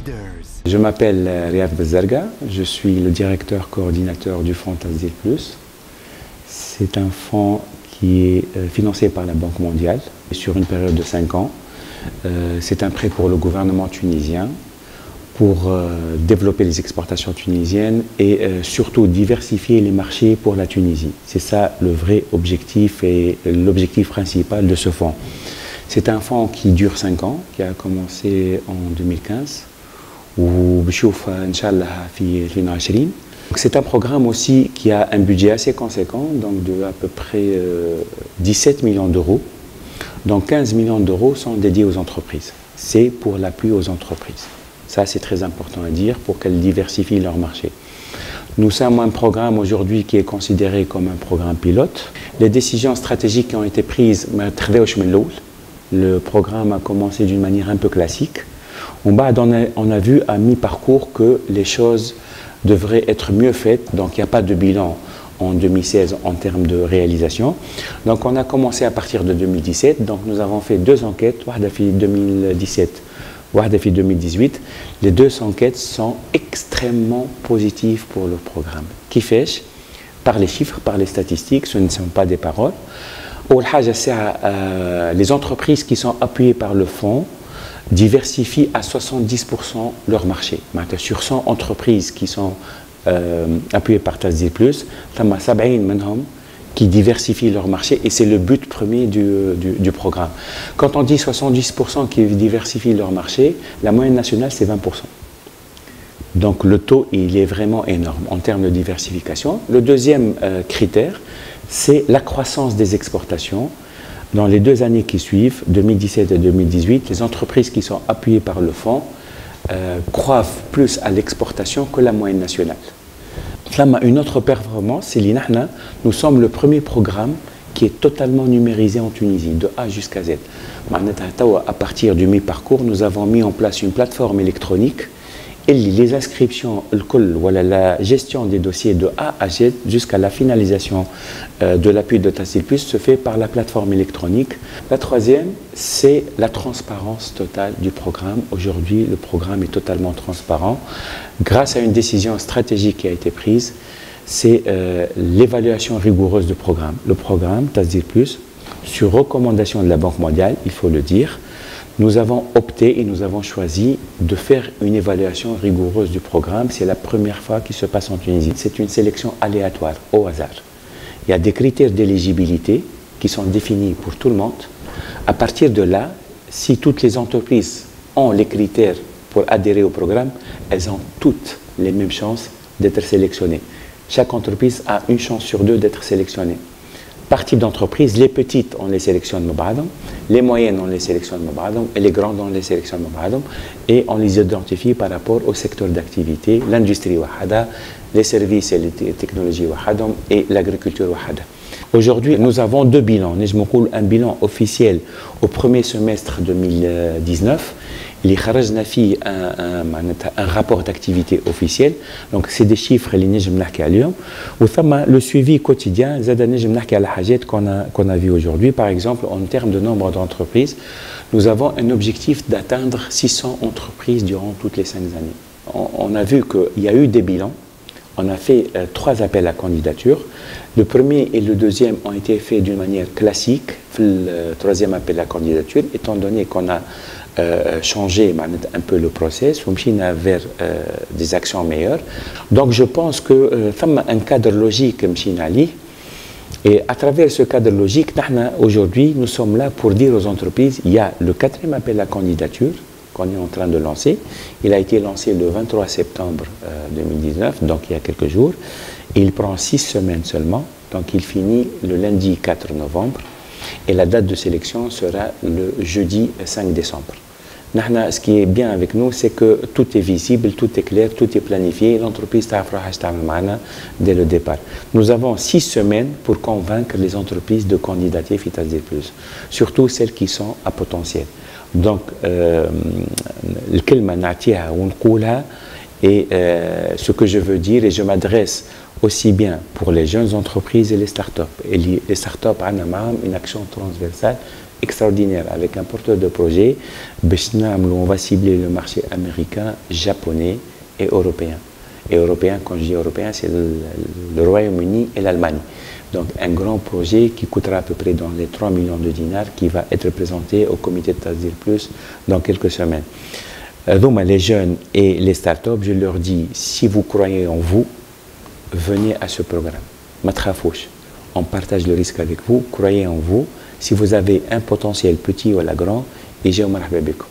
Leaders. Je m'appelle Riyad Bezzarga, je suis le directeur coordinateur du fonds Tasdil Plus. C'est un fonds qui est financé par la Banque mondiale sur une période de 5 ans. C'est un prêt pour le gouvernement tunisien pour développer les exportations tunisiennes et surtout diversifier les marchés pour la Tunisie. C'est ça le vrai objectif et l'objectif principal de ce fonds. C'est un fonds qui dure 5 ans, qui a commencé en 2015. C'est un programme aussi qui a un budget assez conséquent, donc de à peu près 17 millions d'euros. Donc 15 millions d'euros sont dédiés aux entreprises. C'est pour l'appui aux entreprises. Ça, c'est très important à dire pour qu'elles diversifient leur marché. Nous sommes un programme aujourd'hui qui est considéré comme un programme pilote. Les décisions stratégiques qui ont été prises, le programme a commencé d'une manière un peu classique. On a vu à mi-parcours que les choses devraient être mieux faites, donc il n'y a pas de bilan en 2016 en termes de réalisation. Donc on a commencé à partir de 2017, donc nous avons fait 2 enquêtes, Wahdafi 2017, Wahdafi 2018. Les 2 enquêtes sont extrêmement positives pour le programme. Qui fait, par les chiffres, par les statistiques, ce ne sont pas des paroles. Les entreprises qui sont appuyées par le fonds diversifient à 70% leur marché. Sur 100 entreprises qui sont appuyées par Tasdil Plus, il y a 70 qui diversifient leur marché et c'est le but premier du programme. Quand on dit 70% qui diversifient leur marché, la moyenne nationale c'est 20%. Donc le taux il est vraiment énorme en termes de diversification. Le deuxième critère, c'est la croissance des exportations. Dans les 2 années qui suivent, 2017 et 2018, les entreprises qui sont appuyées par le fonds croient plus à l'exportation que la moyenne nationale. Une autre performance, c'est l'INAHNA. Nous sommes le premier programme qui est totalement numérisé en Tunisie, de A jusqu'à Z. À partir du mi-parcours, nous avons mis en place une plateforme électronique et les inscriptions, la gestion des dossiers de A à Z jusqu'à la finalisation de l'appui de Tasdil Plus se fait par la plateforme électronique. La troisième, c'est la transparence totale du programme. Aujourd'hui, le programme est totalement transparent. Grâce à une décision stratégique qui a été prise, c'est l'évaluation rigoureuse du programme. Le programme Tasdil Plus, sur recommandation de la Banque mondiale, il faut le dire, nous avons opté et nous avons choisi de faire une évaluation rigoureuse du programme. C'est la première fois qu'il se passe en Tunisie. C'est une sélection aléatoire, au hasard. Il y a des critères d'éligibilité qui sont définis pour tout le monde. À partir de là, si toutes les entreprises ont les critères pour adhérer au programme, elles ont toutes les mêmes chances d'être sélectionnées. Chaque entreprise a une chance sur 2 d'être sélectionnée. Par type d'entreprise, les petites, on les sélectionne mabadam, les moyennes, on les sélectionne mabadam, et les grandes, on les sélectionne mabadam, et on les identifie par rapport au secteur d'activité, l'industrie wahada, les services et les technologies wahadam, et l'agriculture wahada. Aujourd'hui, nous avons 2 bilans. Un bilan officiel au premier semestre 2019, il y a un rapport d'activité officiel. Donc, c'est des chiffres le suivi quotidien qu'on a vu aujourd'hui. Par exemple, en termes de nombre d'entreprises, nous avons un objectif d'atteindre 600 entreprises durant toutes les 5 années. On a vu qu'il y a eu des bilans. On a fait 3 appels à candidature. Le premier et le deuxième ont été faits d'une manière classique. Le 3e appel à candidature, étant donné qu'on a changé un peu le process, vers des actions meilleures. Donc je pense que un cadre logique et à travers ce cadre logique, aujourd'hui nous sommes là pour dire aux entreprises, il y a le 4e appel à candidature qu'on est en train de lancer. Il a été lancé le 23 septembre 2019, donc il y a quelques jours. Il prend 6 semaines seulement, donc il finit le lundi 4 novembre. Et la date de sélection sera le jeudi 5 décembre. Ce qui est bien avec nous, c'est que tout est visible, tout est clair, tout est planifié. L'entreprise dès le départ. Nous avons 6 semaines pour convaincre les entreprises de candidater à Tasdil Plus, surtout celles qui sont à potentiel. Donc, et ce que je veux dire, et je m'adresse aussi bien pour les jeunes entreprises et les startups. Et les startups ont une action transversale extraordinaire avec un porteur de projet. On va cibler le marché américain, japonais et européen. Et européen, quand je dis européen, c'est le Royaume-Uni et l'Allemagne. Donc un grand projet qui coûtera à peu près dans les 3 millions de dinars, qui va être présenté au comité de Tasdir Plus dans quelques semaines. Donc les jeunes et les startups, je leur dis, si vous croyez en vous, venez à ce programme. Matrafouche, on partage le risque avec vous, croyez en vous. Si vous avez un potentiel petit ou grand, et j'ai marhaba bikoum.